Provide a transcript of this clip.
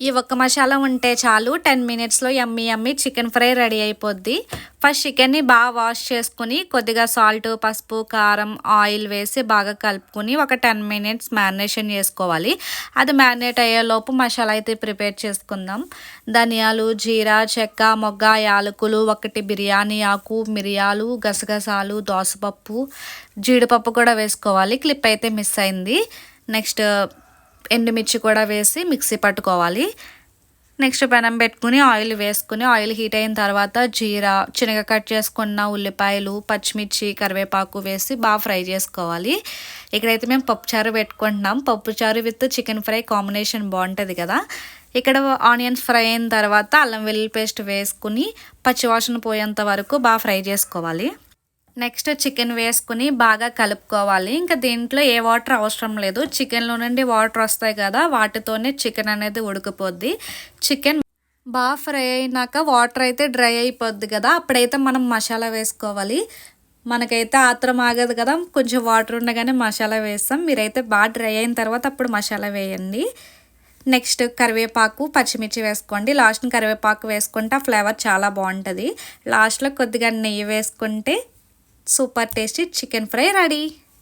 ఈ ఒక్క మసాలా ఉంటే చాలు 10 మినిట్స్లో యమ్మీ యమ్మీ చికెన్ ఫ్రై రెడీ అయిపోద్ది. ఫస్ట్ చికెన్ని బాగా వాష్ చేసుకుని కొద్దిగా సాల్ట్, పసుపు, కారం, ఆయిల్ వేసి బాగా కలుపుకొని ఒక 10 మినిట్స్ మ్యారినేషన్ చేసుకోవాలి. అది మ్యారినేట్ అయ్యేలోపు మసాలా అయితే ప్రిపేర్ చేసుకుందాం. ధనియాలు, జీరా, చెక్క, మొగ్గ, యాలకులు, 1 బిర్యానీ ఆకు, మిరియాలు, గసగసాలు, దోసపప్పు, జీడిపప్పు కూడా వేసుకోవాలి. క్లిప్ అయితే మిస్ అయింది. నెక్స్ట్ ఎండుమిర్చి కూడా వేసి మిక్సీ పట్టుకోవాలి. నెక్స్ట్ పెనం పెట్టుకుని ఆయిల్ వేసుకుని ఆయిల్ హీట్ అయిన తర్వాత జీరా, చిన్నగా కట్ చేసుకున్న ఉల్లిపాయలు, పచ్చిమిర్చి, కరివేపాకు వేసి బాగా ఫ్రై చేసుకోవాలి. ఇక్కడైతే మేము పప్పుచారు పెట్టుకుంటున్నాం. పప్పుచారు విత్ చికెన్ ఫ్రై కాంబినేషన్ బాగుంటుంది కదా. ఇక్కడ ఆనియన్స్ ఫ్రై అయిన తర్వాత అల్లం వెల్లుల్లి పేస్ట్ వేసుకుని పచ్చివాసన పోయేంత వరకు బాగా ఫ్రై చేసుకోవాలి. నెక్స్ట్ చికెన్ వేసుకుని బాగా కలుపుకోవాలి. ఇంకా దీంట్లో ఏ వాటర్ అవసరం లేదు. చికెన్లో నుండి వాటర్ వస్తాయి కదా, వాటితోనే చికెన్ అనేది ఉడికిపోద్ది. చికెన్ బాగా ఫ్రై అయినాక వాటర్ అయితే డ్రై అయిపోద్ది కదా, అప్పుడైతే మనం మసాలా వేసుకోవాలి. మనకైతే ఆత్రం ఆగదు కదా, కొంచెం వాటర్ ఉండగానే మసాలా వేస్తాం. మీరైతే బాగా డ్రై అయిన తర్వాత అప్పుడు మసాలా వేయండి. నెక్స్ట్ కరివేపాకు, పచ్చిమిర్చి వేసుకోండి. లాస్ట్ని కరివేపాకు వేసుకుంటే ఆ ఫ్లేవర్ చాలా బాగుంటుంది. లాస్ట్లో కొద్దిగా నెయ్యి వేసుకుంటే super tasty chicken fry ready.